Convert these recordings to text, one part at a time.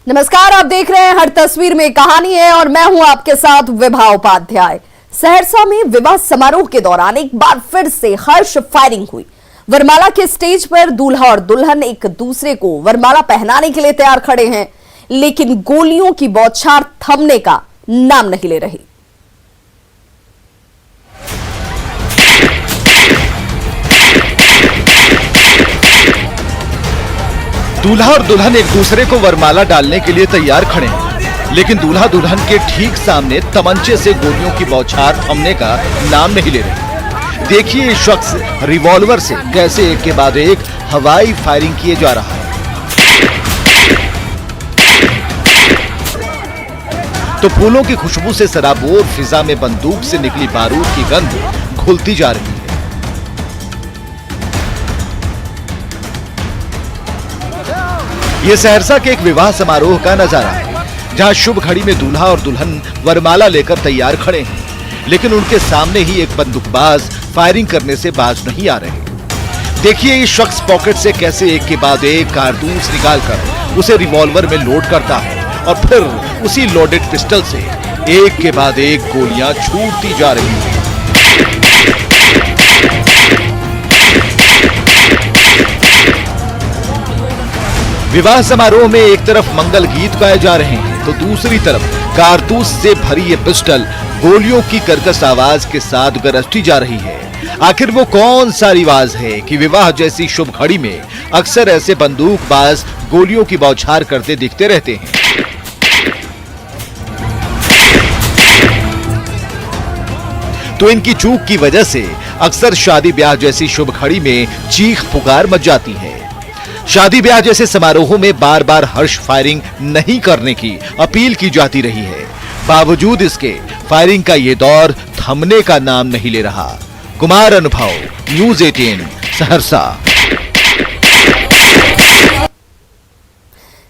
नमस्कार, आप देख रहे हैं हर तस्वीर में कहानी है और मैं हूं आपके साथ विभा उपाध्याय। सहरसा में विवाह समारोह के दौरान एक बार फिर से हर्ष फायरिंग हुई। वरमाला के स्टेज पर दूल्हा और दुल्हन एक दूसरे को वरमाला पहनाने के लिए तैयार खड़े हैं, लेकिन गोलियों की बौछार थमने का नाम नहीं ले रही। दूल्हा और दुल्हन एक दूसरे को वरमाला डालने के लिए तैयार खड़े हैं, लेकिन दूल्हा दुल्हन के ठीक सामने तमंचे से गोलियों की बौछार थमने का नाम नहीं ले रही। देखिए ये शख्स रिवॉल्वर से कैसे एक के बाद एक हवाई फायरिंग किए जा रहा है। तो फूलों की खुशबू से सराबोर फिजा में बंदूक से निकली बारूद की गंध घुलती जा रही है। ये सहरसा के एक विवाह समारोह का नजारा है, जहां शुभ घड़ी में दूल्हा और दुल्हन वरमाला लेकर तैयार खड़े हैं, लेकिन उनके सामने ही एक बंदूकबाज फायरिंग करने से बाज नहीं आ रहे। देखिए ये शख्स पॉकेट से कैसे एक के बाद एक कारतूस निकालकर उसे रिवॉल्वर में लोड करता है और फिर उसी लोडेड पिस्टल से एक के बाद एक गोलियां छूटती जा रही हैं। विवाह समारोह में एक तरफ मंगल गीत गाए जा रहे हैं, तो दूसरी तरफ कारतूस से भरी ये पिस्टल गोलियों की कर्कश आवाज के साथ गरजती जा रही है। आखिर वो कौन सा रिवाज है कि विवाह जैसी शुभ घड़ी में अक्सर ऐसे बंदूकबाज गोलियों की बौछार करते दिखते रहते हैं। तो इनकी चूक की वजह से अक्सर शादी ब्याह जैसी शुभ घड़ी में चीख पुकार मच जाती है। शादी ब्याह जैसे समारोहों में बार बार हर्ष फायरिंग नहीं करने की अपील की जाती रही है। बावजूद इसके फायरिंग का ये दौर थमने का नाम नहीं ले रहा। कुमार अनुभव, न्यूज़ 18 सहरसा।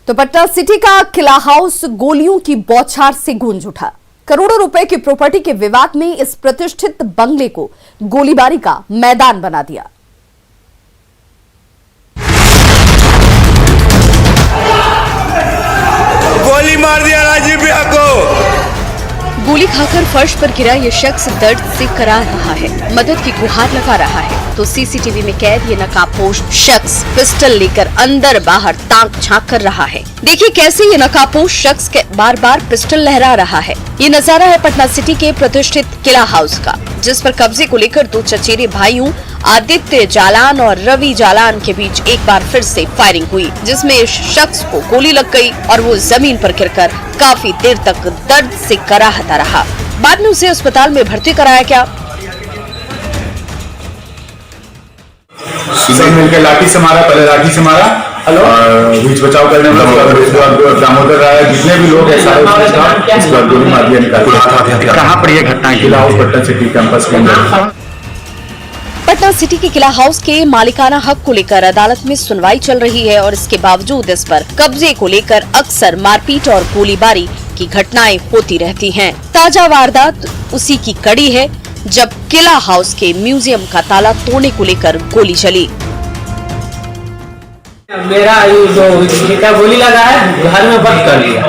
तो पटना सिटी का किला हाउस गोलियों की बौछार से गूंज उठा। करोड़ों रुपए की प्रॉपर्टी के विवाद में इस प्रतिष्ठित बंगले को गोलीबारी का मैदान बना दिया। गोली मार दिया राजीव भैया को। गोली खाकर फर्श पर गिरा ये शख्स दर्द से कराह रहा है, मदद की गुहार लगा रहा है, तो सीसीटीवी में कैद ये नकाबपोश शख्स पिस्टल लेकर अंदर बाहर ताक झांक कर रहा है। देखिए कैसे ये नकाबपोश शख्स के बार बार पिस्टल लहरा रहा है। ये नजारा है पटना सिटी के प्रतिष्ठित किला हाउस का, जिस पर कब्जे को लेकर दो चचेरे भाइयों आदित्य जालान और रवि जालान के बीच एक बार फिर से फायरिंग हुई, जिसमें इस शख्स को गोली लग गई और वो जमीन पर गिरकर काफी देर तक दर्द से कराहता रहा। बाद में उसे अस्पताल में भर्ती कराया गया। सब मिलकर लाठी से मारा, पहले लाठी से मारा और बीच बचाव करने वाला दामोदर राय जितने भी लोग हैं सारे इस पर गोली मार दिया निकाल। कहाँ पर यह घटना? किला हाउस पटना सिटी कैंपस के अंदर। पटना सिटी के किला हाउस के मालिकाना हक को लेकर अदालत में सुनवाई चल रही है और इसके बावजूद इस पर कब्जे को लेकर अक्सर मारपीट और गोलीबारी की घटनाएं होती रहती हैं। ताजा वारदात उसी की कड़ी है जब किला हाउस के म्यूजियम का ताला तोड़ने को लेकर गोली चली। मेरा जो का गोली लगा है घर में बंद कर लिया,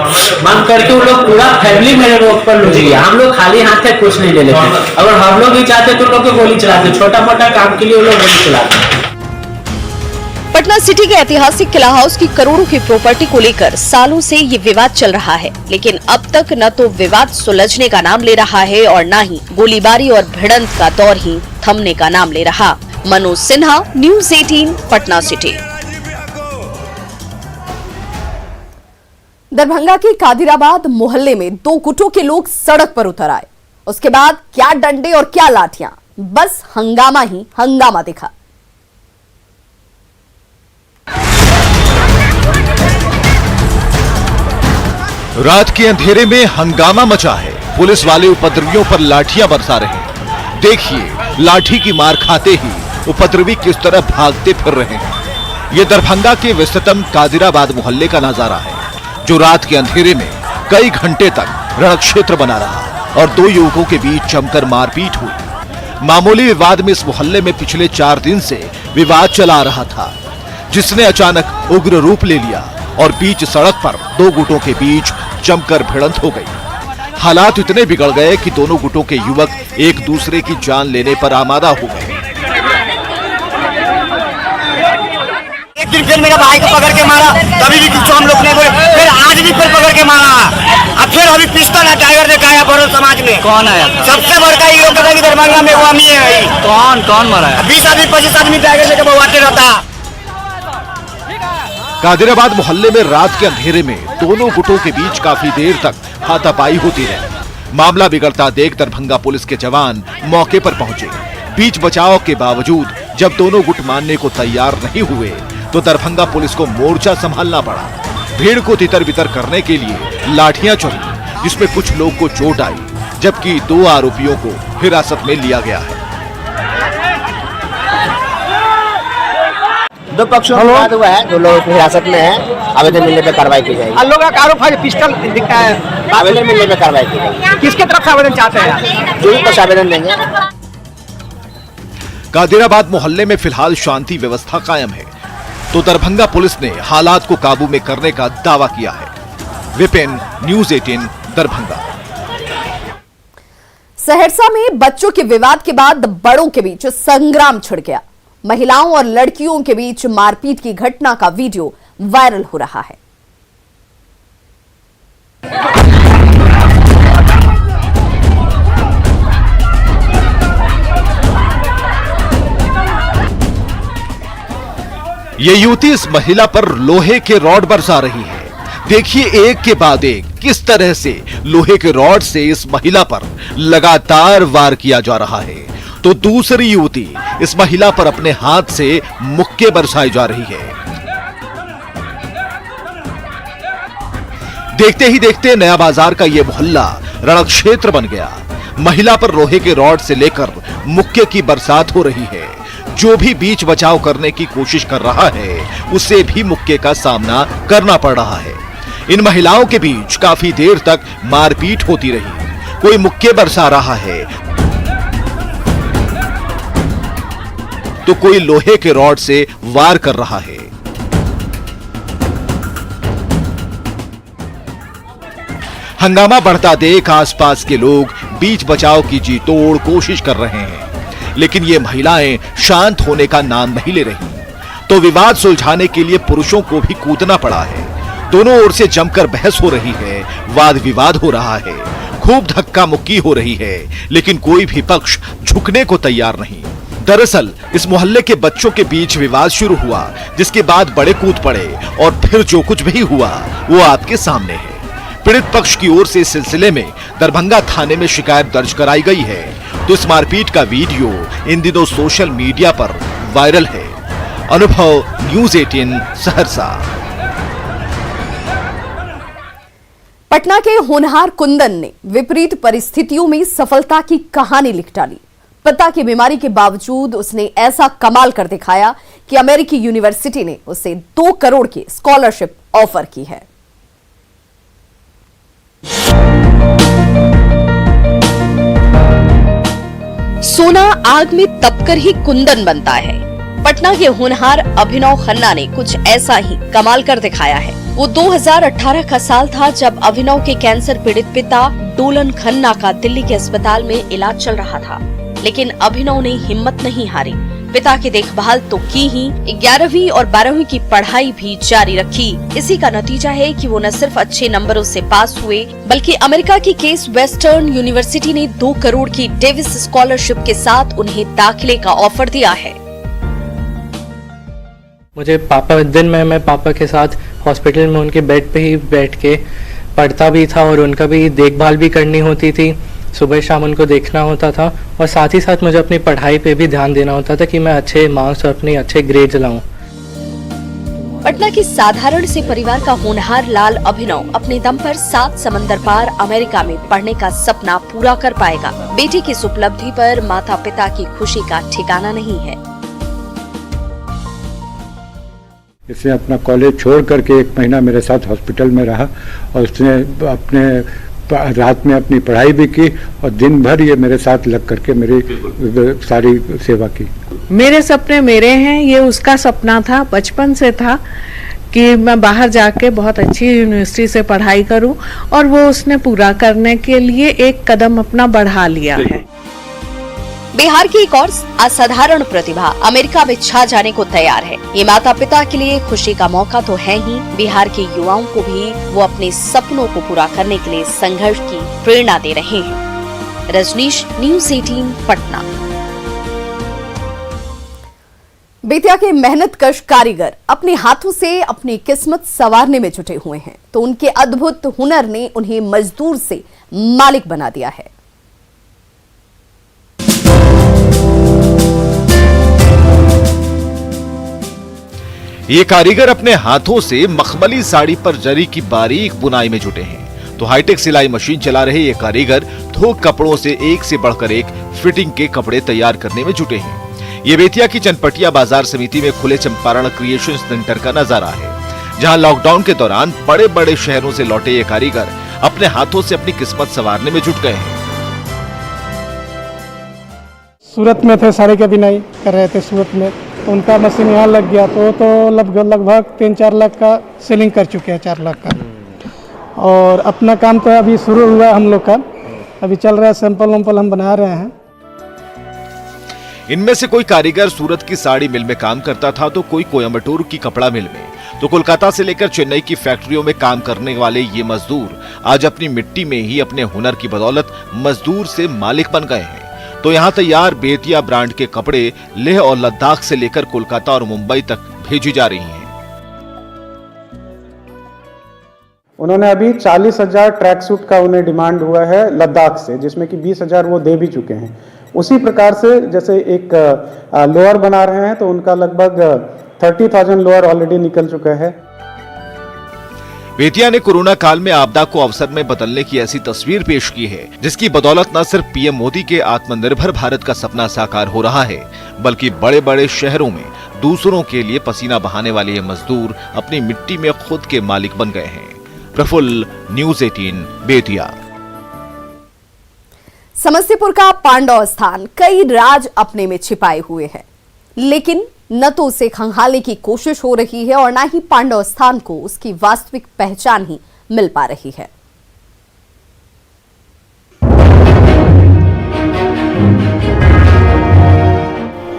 बंद करके वो लोग पूरा फैमिली मेरे रोड पर लूट लिया। हम लोग खाली हाथ से कुछ नहीं ले लेते, अगर हम लोग भी चाहते तो लोग गोली चलाते, छोटा मोटा काम के लिए वो लोग गोली चलाते। पटना सिटी के ऐतिहासिक किला हाउस की करोड़ों की प्रॉपर्टी को लेकर सालों से ये विवाद चल रहा है, लेकिन अब तक न तो विवाद सुलझने का नाम ले रहा है और न ही गोलीबारी और भिड़ंत का दौर ही थमने का नाम ले रहा। Manoj Sinha, news 18 Patna city. दरभंगा के कादिराबाद मोहल्ले में दो गुटों के लोग सड़क पर उतर आए। उसके बाद क्या डंडे और क्या लाठियां, बस हंगामा ही हंगामा दिखा। रात के अंधेरे में हंगामा मचा है। पुलिस वाले उपद्रवियों पर लाठियां बरसा रहे हैं। देखिए लाठी की मार खाते ही उपद्रवी किस तरह भागते फिर रहे हैं। यह दरभंगा के व्यस्ततम कादिराबाद मोहल्ले का नजारा है, जो रात के अंधेरे में कई घंटे तक रणक्षेत्र बना रहा और दो युवकों के बीच जमकर मारपीट हुई। मामूली विवाद में इस मोहल्ले में पिछले 4 दिन से विवाद चला रहा था, जिसने अचानक उग्र रूप ले लिया और बीच सड़क पर दो गुटों के बीच जमकर भिड़ंत हो गई। हालात इतने बिगड़ गए कि दोनों गुटों के युवक एक दूसरे की जान लेने पर आमादा हो गए। एक दिन फिर मेरा भाई को पकड़ के मारा, तभी भी कुछ हम लोग नहीं बोले, फिर आज भी फिर पकड़ के मारा। अब फिर अभी पिस्टल है, टाइगर दिखाया बड़ो समाज में। कौन आया? सबसे बड़का हीरो कथा की दरभंगा में वो हम ही है। कौन मारा है? 20 आदमी 25 आदमी टाइगर लेके बवाते रहता। कादिराबाद मोहल्ले में रात के अंधेरे में दोनों गुटों के बीच काफी देर तक हाथापाई होती रही। मामला बिगड़ता देख दरभंगा पुलिस के जवान मौके पर पहुंचे। बीच बचाव के बावजूद जब दोनों गुट मानने को तैयार नहीं हुए तो दरभंगा पुलिस को मोर्चा संभालना पड़ा। भीड़ को तितर बितर करने के लिए लाठियां चली, जिसमें कुछ लोग को चोट आई, जबकि 2 आरोपियों को हिरासत में लिया गया है। दो पक्षों में विवाद हुआ है, 2 लोग हिरासत में हैं। आवेदन मिलने पर कार्रवाई की जाएगी। लोगों का आरोप है पिस्टल दिखता है। आवेदन मिलने पर कार्रवाई की जाएगी। किसके तरफ से आवेदन चाहते हैं? जो भी कुछ आवेदन देंगे। कादिराबाद मोहल्ले में फिलहाल शांति व्यवस्था कायम है, तो दरभंगा पुलिस ने हालात को काबू में करने का दावा किया है। विपिन, न्यूज़ 18 दरभंगा। सहरसा में बच्चों के विवाद के बाद बड़ों के बीच संग्राम छिड़ गया। महिलाओं और लड़कियों के बीच मारपीट की घटना का वीडियो वायरल हो रहा है। ये युवती इस महिला पर लोहे के रॉड बरसा रही है। देखिए एक के बाद एक किस तरह से लोहे के रॉड से इस महिला पर लगातार वार किया जा रहा है, तो दूसरी युवती इस महिला पर अपने हाथ से मुक्के बरसाई जा रही है। देखते ही देखते नया बाजार का यह मोहल्ला रणक्षेत्र बन गया। महिला पर लोहे के रॉड से लेकर मुक्के की बरसात हो रही है। जो भी बीच बचाव करने की कोशिश कर रहा है उसे भी मुक्के का सामना करना पड़ रहा है। इन महिलाओं के बीच काफी देर तक मारपीट होती रही। कोई मुक्के बरसा रहा है तो कोई लोहे के रॉड से वार कर रहा है। हंगामा बढ़ता देख आसपास के लोग बीच बचाव की जी तोड़ कोशिश कर रहे हैं, लेकिन ये महिलाएं शांत होने का नाम नहीं ले रही। तो विवाद सुलझाने के लिए पुरुषों को भी कूदना पड़ा है। दोनों ओर से जमकर बहस हो रही है, वाद विवाद हो रहा है, खूब धक्का मुक्की हो रही है, लेकिन कोई भी पक्ष झुकने को तैयार नहीं। दरअसल इस मोहल्ले के बच्चों के बीच विवाद शुरू हुआ, जिसके बाद बड़े कूद पड़े और फिर जो कुछ भी हुआ वो आपके सामने है। पीड़ित पक्ष की ओर से इस सिलसिले में दरभंगा थाने में शिकायत दर्ज कराई गई है। तो इस मारपीट का वीडियो इन दिनों सोशल मीडिया पर वायरल है। अनुभव, न्यूज़ 18 सहरसा। पटना के होनहार कुंदन ने विपरीत परिस्थितियों में सफलता की कहानी लिख डाली। पिता की बीमारी के बावजूद उसने ऐसा कमाल कर दिखाया कि अमेरिकी यूनिवर्सिटी ने उसे 2 करोड़ की स्कॉलरशिप ऑफर की है। सोना आग में तपकर ही कुंदन बनता है। पटना के होनहार अभिनव खन्ना ने कुछ ऐसा ही कमाल कर दिखाया है। वो 2018 का साल था जब अभिनव के कैंसर पीड़ित पिता डोलन खन्ना का दिल्ली के अस्पताल में इलाज चल रहा था, लेकिन अभिनव ने हिम्मत नहीं हारी। पिता की देखभाल तो की ही, 11वीं और 12वीं की पढ़ाई भी जारी रखी। इसी का नतीजा है कि वो न सिर्फ अच्छे नंबरों से पास हुए, बल्कि अमेरिका की केस वेस्टर्न यूनिवर्सिटी ने 2 करोड़ की डेविस स्कॉलरशिप के साथ उन्हें दाखिले का ऑफर दिया है। मुझे दिन में मैं पापा के साथ हॉस्पिटल में उनके बेड पे ही बैठ के पढ़ता भी था और उनका भी देखभाल भी करनी होती थी। सुबह शाम उनको देखना होता था और साथ ही साथ मुझे अपनी पढ़ाई पे भी ध्यान देना होता था कि मैं अच्छे मार्क्स और अपने अच्छे ग्रेड्स लाऊं। पटना की साधारण से परिवार का होनहार लाल अभिनव अपने दम पर 7 समंदर पार अमेरिका में पढ़ने का सपना पूरा कर पाएगा। बेटी की इस उपलब्धि पर माता पिता की खुशी का ठिकाना नहीं है। इसने अपना कॉलेज छोड़ करके 1 महीना मेरे साथ हॉस्पिटल में रहा और उसने अपने रात में अपनी पढ़ाई भी की और दिन भर ये मेरे साथ लग करके मेरी सारी सेवा की। मेरे सपने मेरे हैं, ये उसका सपना था, बचपन से था कि मैं बाहर जाके बहुत अच्छी यूनिवर्सिटी से पढ़ाई करूं, और वो उसने पूरा करने के लिए एक कदम अपना बढ़ा लिया है। बिहार की एक और असाधारण प्रतिभा अमेरिका में छा जाने को तैयार है। ये माता पिता के लिए खुशी का मौका तो है ही, बिहार के युवाओं को भी वो अपने सपनों को पूरा करने के लिए संघर्ष की प्रेरणा दे रहे हैं। रजनीश, न्यूज़ 18 पटना। बेतिया के मेहनतकश कारीगर अपने हाथों से अपनी किस्मत संवारने में जुटे हुए हैं, तो उनके अद्भुत हुनर ने उन्हें मजदूर से मालिक बना दिया है। ये कारीगर अपने हाथों से मखमली साड़ी पर जरी की बारीक बुनाई में जुटे हैं, तो हाईटेक सिलाई मशीन चला रहे ये कारीगर थोक कपड़ों से एक से बढ़कर एक फिटिंग के कपड़े तैयार करने में जुटे हैं। ये बेतिया की चनपटिया बाजार समिति में खुले चंपारण क्रिएशन सेंटर का नजारा है, जहां लॉकडाउन के दौरान बड़े बड़े शहरों से लौटे ये कारीगर अपने हाथों से अपनी किस्मत संवारने में जुट गए हैं। सूरत में थे, साड़ी की बुनाई कर रहे थे सूरत में, तो उनका मशीन यहाँ लग गया तो लगभग 3-4 लाख का सेलिंग कर चुके हैं, 4 लाख का। और अपना काम तो अभी शुरू हुआ हम लोग का, अभी चल रहा है, सैंपल वैंपल हम बना रहे हैं। इनमें से कोई कारीगर सूरत की साड़ी मिल में काम करता था, तो कोई कोयम्बटूर की कपड़ा मिल में, तो कोलकाता से लेकर चेन्नई की फैक्ट्रियों में काम करने वाले ये मजदूर आज अपनी मिट्टी में ही अपने हुनर की बदौलत मजदूर से मालिक बन गए हैं। तो यहाँ तैयार बेतिया ब्रांड के कपड़े लेह और लद्दाख से लेकर कोलकाता और मुंबई तक भेजी जा रही हैं। उन्होंने अभी 40,000 ट्रैक सूट का उन्हें डिमांड हुआ है लद्दाख से, जिसमें कि 20,000 वो दे भी चुके हैं। उसी प्रकार से जैसे एक लोअर बना रहे हैं, तो उनका लगभग 30,000 लोअर ऑलरेडी निकल चुका है। बेतिया ने कोरोना काल में आपदा को अवसर में बदलने की ऐसी तस्वीर पेश की है, जिसकी बदौलत न सिर्फ पीएम मोदी के आत्मनिर्भर भारत का सपना साकार हो रहा है, बल्कि बड़े बड़े शहरों में दूसरों के लिए पसीना बहाने वाले ये मजदूर अपनी मिट्टी में खुद के मालिक बन गए हैं। प्रफुल्ल, न्यूज़ 18 बेतिया। समस्तीपुर का पांडव स्थान कई राज अपने में छिपाए हुए है, लेकिन न तो उसे खंगालने की कोशिश हो रही है और न ही पांडव स्थान को उसकी वास्तविक पहचान ही मिल पा रही है।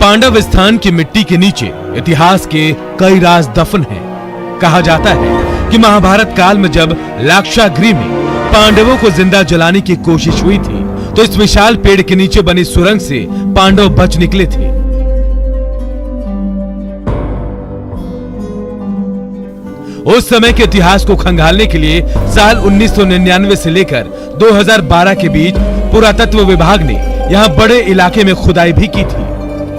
पांडव स्थान की मिट्टी के नीचे इतिहास के कई राज दफन हैं। कहा जाता है कि महाभारत काल में जब लाक्षागृह में पांडवों को जिंदा जलाने की कोशिश हुई थी, तो इस विशाल पेड़ के नीचे बनी सुरंग से पांडव बच निकले थे। उस समय के इतिहास को खंगालने के लिए साल 1999 से लेकर 2012 के बीच पुरातत्व विभाग ने यहां बड़े इलाके में खुदाई भी की थी,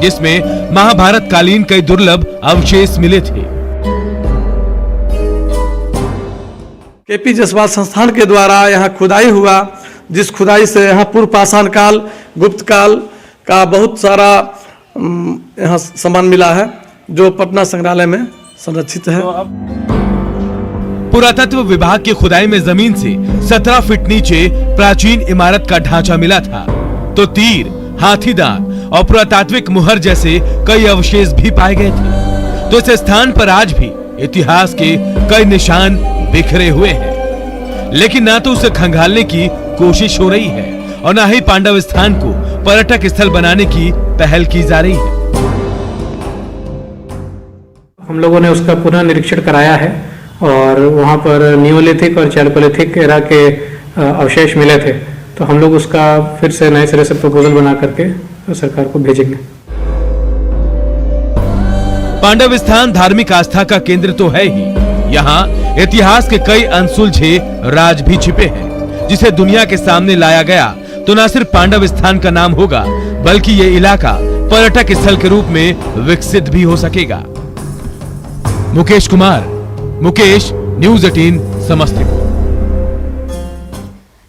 जिसमें महाभारत कालीन कई दुर्लभ अवशेष मिले थे। केपी जसवाल संस्थान के द्वारा यहाँ खुदाई हुआ, जिस खुदाई से यहाँ पूर्व पाषाण काल, गुप्त काल का बहुत सारा यहाँ सामान मिला है, जो पटना संग्रहालय में संरक्षित है। पुरातत्व विभाग की खुदाई में जमीन से 17 फीट नीचे प्राचीन इमारत का ढांचा मिला था, तो तीर, हाथीदांत और पुरातात्विक मुहर जैसे कई अवशेष भी पाए गए थे। तो इस स्थान पर आज भी इतिहास के कई निशान बिखरे हुए हैं, लेकिन ना तो उसे खंगालने की कोशिश हो रही है और ना ही पांडव स्थान को पर्यटक स्थल बनाने की पहल की जा रही है। हम लोगों ने उसका पुनः निरीक्षण कराया है और वहाँ पर नियोलिथिक और चैल्कोलिथिक एरा के अवशेष मिले थे, तो हम लोग उसका फिर से नए सिरे से प्रपोजल बना करके सरकार को भेजेंगे। पांडव स्थान धार्मिक आस्था का केंद्र तो है ही, यहाँ इतिहास के कई अनसुलझे राज भी छिपे हैं, जिसे दुनिया के सामने लाया गया तो न सिर्फ पांडव स्थान का नाम होगा, बल्कि ये इलाका पर्यटक स्थल के रूप में विकसित भी हो सकेगा। मुकेश कुमार, मुकेश, न्यूज़ 18 समस्तीपुर।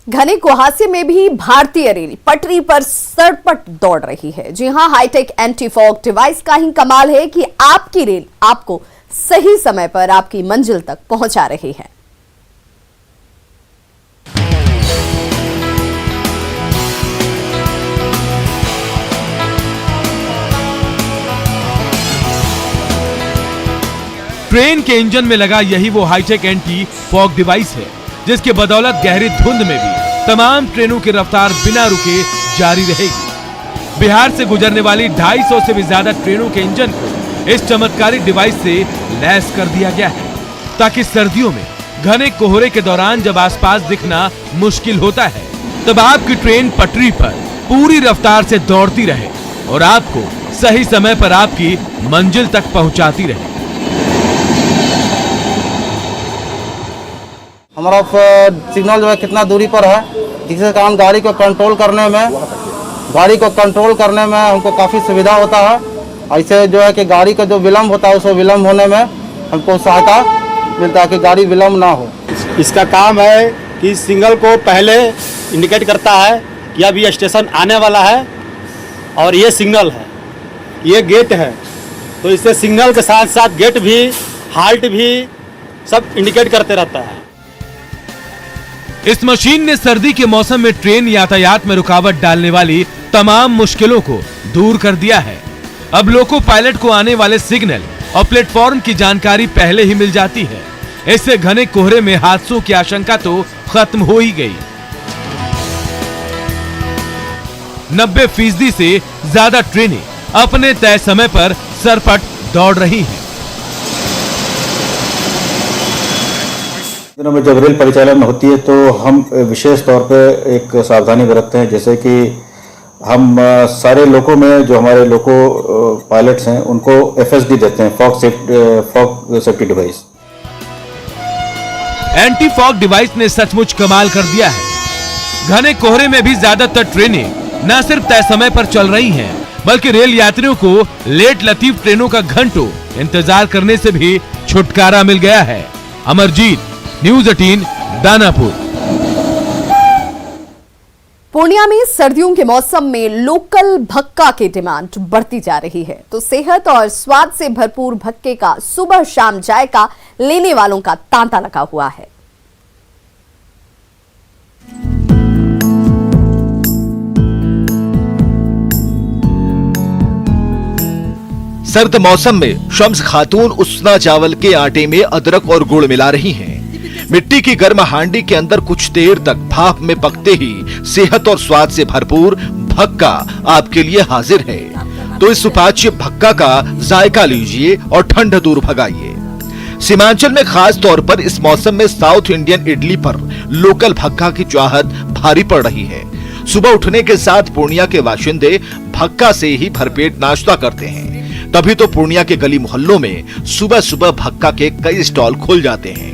घने कुहासे में भी भारतीय रेल पटरी पर सरपट दौड़ रही है। जी हां, हाईटेक एंटी फॉग डिवाइस का ही कमाल है कि आपकी रेल आपको सही समय पर आपकी मंजिल तक पहुंचा रही है। ट्रेन के इंजन में लगा यही वो हाईटेक एंटी फॉग डिवाइस है जिसके बदौलत गहरी धुंध में भी तमाम ट्रेनों की रफ्तार बिना रुके जारी रहेगी। बिहार से गुजरने वाली 250 से भी ज्यादा ट्रेनों के इंजन को इस चमत्कारिक डिवाइस से लैस कर दिया गया है ताकि सर्दियों में घने कोहरे के दौरान जब आसपास दिखना मुश्किल होता है तब आपकी ट्रेन पटरी पर पूरी रफ्तार से दौड़ती रहे और आपको सही समय पर आपकी मंजिल तक पहुंचाती रहे। हमारा सिग्नल जो है कितना दूरी पर है, जिसके कारण गाड़ी को कंट्रोल करने में हमको काफ़ी सुविधा होता है। ऐसे जो है कि गाड़ी का जो विलम्ब होता है उसको विलम्ब होने में हमको सहायता मिलता है कि गाड़ी विलम्ब ना हो। इसका काम है कि सिग्नल को पहले इंडिकेट करता है कि अब ये स्टेशन आने वाला है और ये सिग्नल है, ये गेट है, तो इससे सिग्नल के साथ साथ गेट भी, हाल्ट भी सब इंडिकेट करते रहता है। इस मशीन ने सर्दी के मौसम में ट्रेन यातायात में रुकावट डालने वाली तमाम मुश्किलों को दूर कर दिया है। अब लोको पायलट को आने वाले सिग्नल और प्लेटफॉर्म की जानकारी पहले ही मिल जाती है। इससे घने कोहरे में हादसों की आशंका तो खत्म हो ही गई। 90% से ज्यादा ट्रेनें अपने तय समय पर सरपट दौड़ रही हैं। दिनों में जब रेल परिचालन होती है तो हम विशेष तौर पे एक सावधानी बरतते हैं, जैसे कि हम सारे लोको में जो हमारे लोको पायलट्स हैं उनको FSD देते हैं, fog safety device. Anti fog device ने सचमुच कमाल कर दिया है। घने कोहरे में भी ज्यादातर ट्रेनें न सिर्फ तय समय पर चल रही हैं, बल्कि रेल यात्रियों को लेट लतीफ ट्रेनों का घंटों इंतजार करने से भी छुटकारा मिल गया है। अमरजीत, न्यूज़ 18, दानापुर। पूर्णिया में सर्दियों के मौसम में लोकल भक्का की डिमांड बढ़ती जा रही है, तो सेहत और स्वाद से भरपूर भक्के का सुबह शाम जायका लेने वालों का तांता लगा हुआ है। सर्द मौसम में शम्स खातून उसना चावल के आटे में अदरक और गुड़ मिला रही हैं। मिट्टी की गर्म हांडी के अंदर कुछ देर तक भाप में पकते ही सेहत और स्वाद से भरपूर भक्का आपके लिए हाजिर है। तो इस सुपाच्य भक्का का जायका लीजिए और ठंड दूर भगाइए। सीमांचल में खास तौर पर इस मौसम में साउथ इंडियन इडली पर लोकल भक्का की चाहत भारी पड़ रही है। सुबह उठने के साथ पूर्णिया के बाशिंदे भक्का से ही भरपेट नाश्ता करते हैं। तभी तो पूर्णिया के गली मोहल्लों में सुबह सुबह भक्का के कई स्टॉल खुल जाते हैं।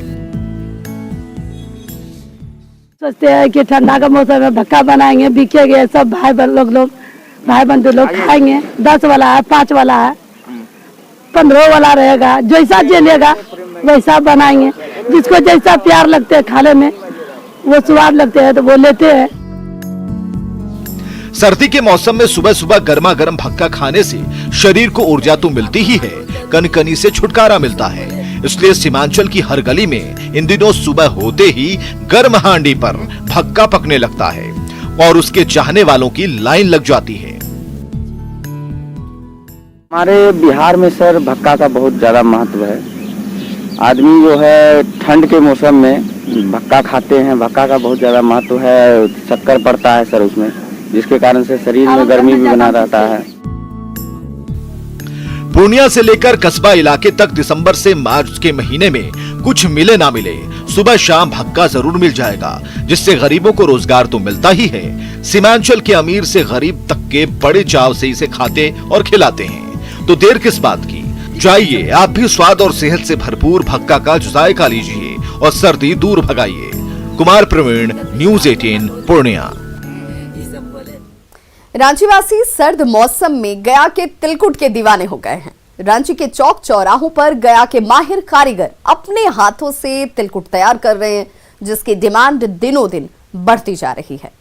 सोचते हैं कि ठंडा का मौसम में भक्का बनाएंगे, बिकेंगे, सब भाई बंधु लोग खाएंगे। 10 वाला है, 5 वाला है, 15 वाला रहेगा, जैसा चलेगा वैसा बनाएंगे। जिसको जैसा प्यार लगते है खाने में, वो स्वाद लगते हैं तो वो लेते हैं। सर्दी के मौसम में सुबह सुबह गर्मा गर्म भक्का खाने से शरीर को ऊर्जा तो मिलती ही है, कनकनी से छुटकारा मिलता है। इसलिए सीमांचल की हर गली में इन दिनों सुबह होते ही गर्म हांडी पर भक्का पकने लगता है और उसके चाहने वालों की लाइन लग जाती है। हमारे बिहार में सर भक्का का बहुत ज्यादा महत्व है। आदमी जो है ठंड के मौसम में भक्का खाते हैं। भक्का का बहुत ज्यादा महत्व है। शक्कर पड़ता है सर उसमें, जिसके कारण से शरीर में गर्मी भी बना रहता है। पूर्णिया से लेकर कस्बा इलाके तक दिसंबर से मार्च के महीने में कुछ मिले ना मिले सुबह शाम भक्का जरूर मिल जाएगा, जिससे गरीबों को रोजगार तो मिलता ही है। सीमांचल के अमीर से गरीब तक के बड़े चाव से इसे खाते और खिलाते हैं। तो देर किस बात की, जाइए आप भी स्वाद और सेहत से भरपूर भक्का का जायका लीजिए और सर्दी दूर भगाइए। कुमार प्रवीण, न्यूज़ 18, पूर्णिया। रांचीवासी सर्द मौसम में गया के तिलकुट के दीवाने हो गए हैं। रांची के चौक चौराहों पर गया के माहिर कारीगर अपने हाथों से तिलकुट तैयार कर रहे हैं, जिसकी डिमांड दिनों दिन बढ़ती जा रही है।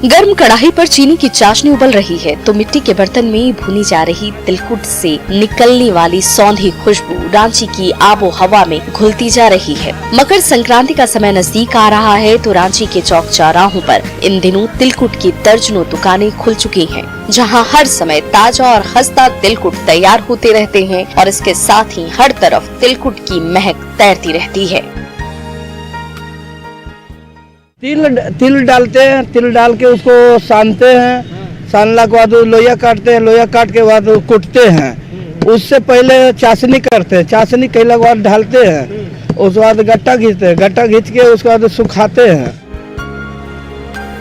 गर्म कढ़ाई पर चीनी की चाशनी उबल रही है तो मिट्टी के बर्तन में भुनी जा रही तिलकुट से निकलने वाली सौंधी खुशबू रांची की आबो हवा में घुलती जा रही है। मकर संक्रांति का समय नजदीक आ रहा है तो रांची के चौक चौराहों पर इन दिनों तिलकुट की दर्जनों दुकानें खुल चुकी हैं, जहां हर समय ताजा और खस्ता तिलकुट तैयार होते रहते हैं और इसके साथ ही हर तरफ तिलकुट की महक तैरती रहती है। तिल डालते हैं, तिल डाल के उसको सानते हैं, सानला के बाद लोया काटते हैं, लोया काट के बाद कूटते हैं। उससे पहले चाशनी करते हैं, चाशनी कैला के बाद ढालते हैं, उसके बाद गट्टा खींचते हैं, गट्टा खींच के उसके बाद सुखाते हैं।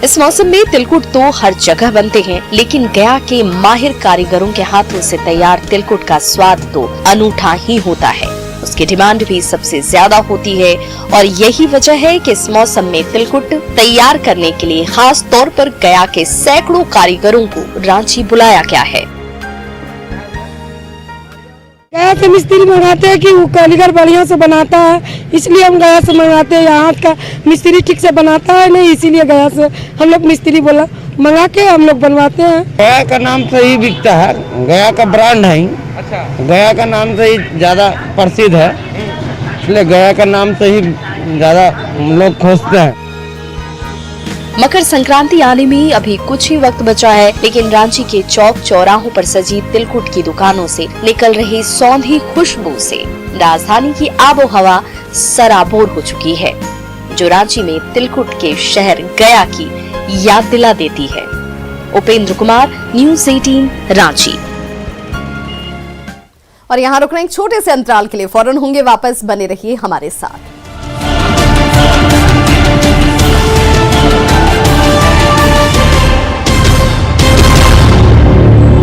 इस मौसम में तिलकुट तो हर जगह बनते हैं, लेकिन गया के माहिर कारीगरों के हाथों से तैयार तिलकुट का स्वाद तो अनूठा ही होता है। उसकी डिमांड भी सबसे ज्यादा होती है और यही वजह है कि इस मौसम में तिलकुट तैयार करने के लिए खास तौर पर गया के सैकड़ों कारीगरों को रांची बुलाया गया है। गया से मिस्त्री मंगाते हैं कि वो कारीगर बढ़िया से बनाता है, इसलिए हम गया से मंगाते हैं। यहाँ का मिस्त्री ठीक से बनाता है नहीं, इसीलिए गया से हम लोग मिस्त्री बोला मंगा के हम लोग बनवाते हैं। गया का नाम से ही बिकता है, गया का ब्रांड है। अच्छा। गया का नाम से ही ज्यादा प्रसिद्ध है, इसलिए गया का नाम से ही ज्यादा लोग खोजते हैं। मकर संक्रांति आने में अभी कुछ ही वक्त बचा है, लेकिन रांची के चौक चौराहों पर सजी तिलकुट की दुकानों से निकल रही सौंधी खुशबू से राजधानी की आबो हवा सराबोर हो चुकी है, जो रांची में तिलकुट के शहर गया की याद दिला देती है। उपेंद्र कुमार, न्यूज़ 18 रांची। और यहाँ रुकना एक छोटे से अंतराल के लिए, फौरन होंगे वापस, बने रहिए हमारे साथ।